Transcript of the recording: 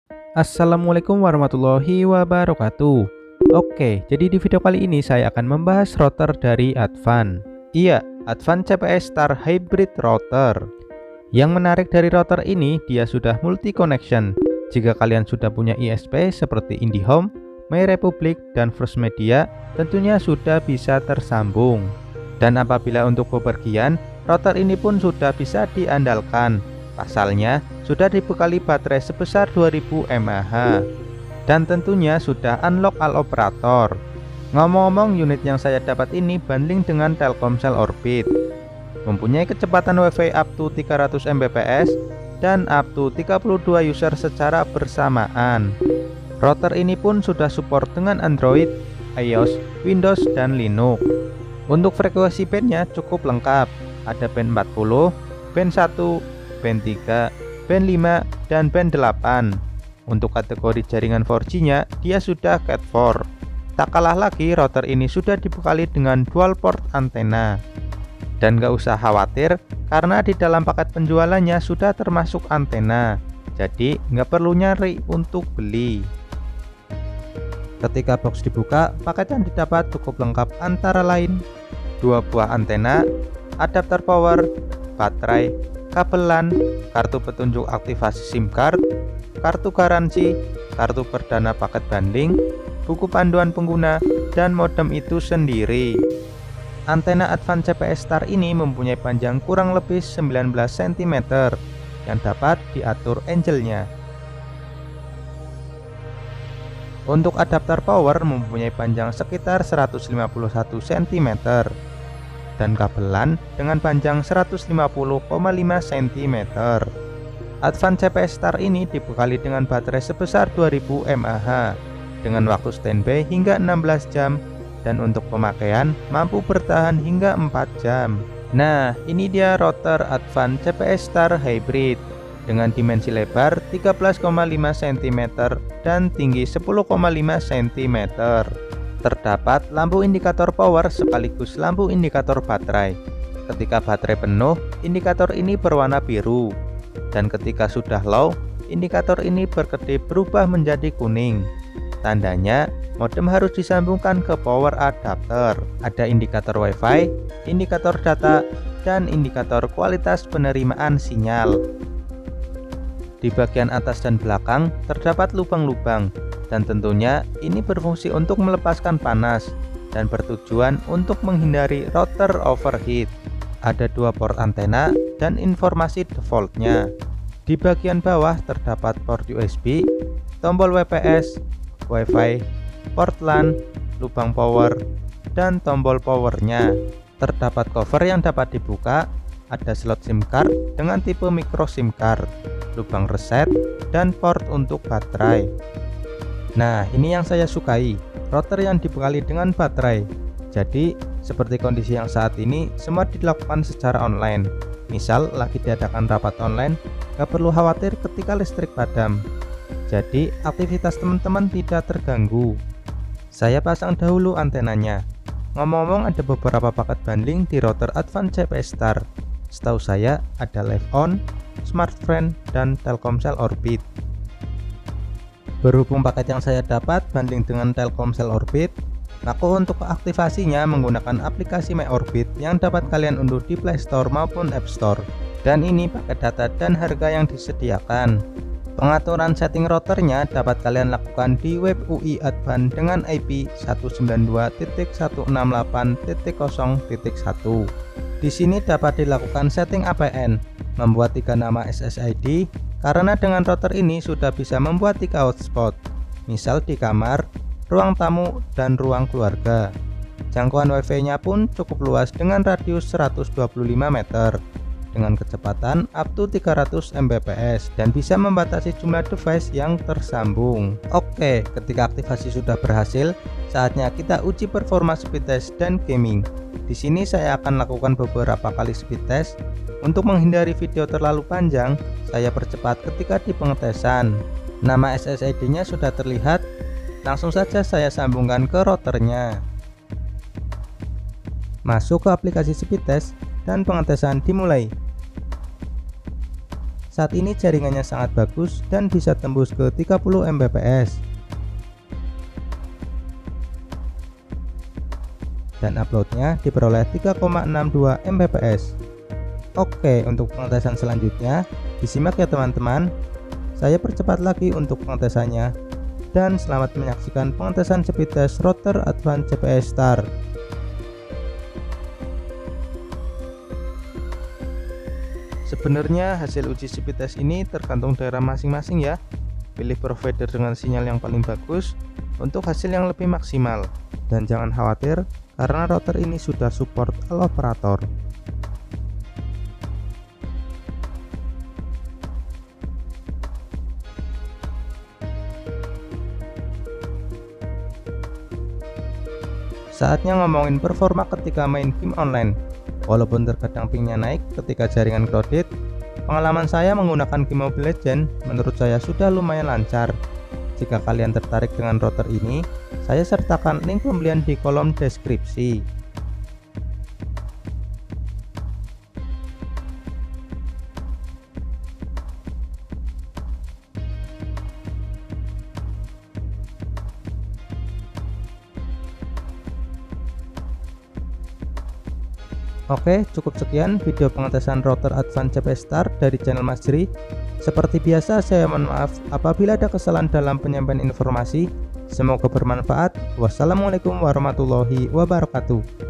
Assalamualaikum warahmatullahi wabarakatuh. Oke, jadi di video kali ini saya akan membahas router dari Advan. Iya, Advan CPS Star Hybrid Router. Yang menarik dari router ini, dia sudah multi connection. Jika kalian sudah punya ISP seperti IndiHome, MyRepublic, dan First Media, tentunya sudah bisa tersambung. Dan apabila untuk bepergian, router ini pun sudah bisa diandalkan. Pasalnya, sudah dibekali baterai sebesar 2000 mAh. Dan tentunya sudah unlock all operator. Ngomong-ngomong, unit yang saya dapat ini banding dengan Telkomsel Orbit. Mempunyai kecepatan Wi-Fi up to 300 Mbps dan up to 32 user secara bersamaan. Router ini pun sudah support dengan Android, iOS, Windows, dan Linux. Untuk frekuensi bandnya cukup lengkap. Ada band 40, band 1, band 3, band 5, dan band 8. Untuk kategori jaringan 4G-nya, dia sudah Cat 4. Tak kalah lagi, router ini sudah dibekali dengan dual port antena. Dan gak usah khawatir, karena di dalam paket penjualannya sudah termasuk antena. Jadi, nggak perlu nyari untuk beli. Ketika box dibuka, paket yang didapat cukup lengkap antara lain 2 buah antena, adapter power, baterai, kabel LAN, kartu petunjuk aktivasi SIM card, kartu garansi, kartu perdana paket banding, buku panduan pengguna, dan modem itu sendiri. Antena Advan CPS Star ini mempunyai panjang kurang lebih 19 cm yang dapat diatur angle-nya. Untuk adapter power mempunyai panjang sekitar 151 cm dan kabel LAN dengan panjang 150,5 cm. Advan CPS Star ini dibekali dengan baterai sebesar 2000 mAh dengan waktu standby hingga 16 jam dan untuk pemakaian mampu bertahan hingga 4 jam. Nah, ini dia router Advan CPS Star Hybrid dengan dimensi lebar 13,5 cm dan tinggi 10,5 cm. Terdapat lampu indikator power sekaligus lampu indikator baterai. Ketika baterai penuh, indikator ini berwarna biru, dan ketika sudah low, indikator ini berkedip berubah menjadi kuning. Tandanya modem harus disambungkan ke power adapter. Ada indikator Wi-Fi, indikator data, dan indikator kualitas penerimaan sinyal. Di bagian atas dan belakang terdapat lubang-lubang, dan tentunya ini berfungsi untuk melepaskan panas dan bertujuan untuk menghindari router overheat. Ada 2 port antena dan informasi defaultnya. Di bagian bawah terdapat port USB, tombol WPS, Wi-Fi, port LAN, lubang power, dan tombol powernya. Terdapat cover yang dapat dibuka, ada slot SIM card dengan tipe micro SIM card, lubang reset, dan port untuk baterai. Nah, ini yang saya sukai, router yang dibekali dengan baterai. Jadi, seperti kondisi yang saat ini, semua dilakukan secara online. Misal, lagi diadakan rapat online, gak perlu khawatir ketika listrik padam. Jadi, aktivitas teman-teman tidak terganggu. Saya pasang dahulu antenanya. Ngomong-ngomong, ada beberapa paket banding di router Advan CPS Star. Setahu saya ada Live On, Smartfren, dan Telkomsel Orbit. Berhubung paket yang saya dapat banding dengan Telkomsel Orbit, maka untuk aktivasinya menggunakan aplikasi MyOrbit yang dapat kalian unduh di Play Store maupun App Store. Dan ini paket data dan harga yang disediakan. Pengaturan setting routernya dapat kalian lakukan di web UI Advan dengan IP 192.168.0.1. Di sini dapat dilakukan setting APN, membuat 3 nama SSID, karena dengan router ini sudah bisa membuat 3 hotspot, misal di kamar, ruang tamu, dan ruang keluarga. Jangkauan Wi-Fi-nya pun cukup luas dengan radius 125 meter. Dengan kecepatan up to 300 Mbps dan bisa membatasi jumlah device yang tersambung. Oke, ketika aktivasi sudah berhasil, saatnya kita uji performa speed test dan gaming. Di sini saya akan lakukan beberapa kali speed test. Untuk menghindari video terlalu panjang, saya percepat ketika di pengetesan. Nama SSID-nya sudah terlihat. Langsung saja saya sambungkan ke routernya. Masuk ke aplikasi speed test dan pengetesan dimulai. Saat ini jaringannya sangat bagus dan bisa tembus ke 30 Mbps. Dan uploadnya diperoleh 3,62 Mbps. Oke, untuk pengetesan selanjutnya disimak ya teman-teman. Saya percepat lagi untuk pengetesannya. Dan selamat menyaksikan pengetesan speed test router Advanced CPS Star. Sebenarnya hasil uji speed test ini tergantung daerah masing-masing ya. Pilih provider dengan sinyal yang paling bagus untuk hasil yang lebih maksimal. Dan jangan khawatir karena router ini sudah support all operator. Saatnya ngomongin performa ketika main game online. Walaupun terkadang pingnya naik ketika jaringan crowded, pengalaman saya menggunakan game Mobile Legends menurut saya sudah lumayan lancar. Jika kalian tertarik dengan router ini, saya sertakan link pembelian di kolom deskripsi. Oke, cukup sekian video pengetesan router Advanced CPS Star dari channel Mas Jri. Seperti biasa, saya mohon maaf apabila ada kesalahan dalam penyampaian informasi. Semoga bermanfaat. Wassalamualaikum warahmatullahi wabarakatuh.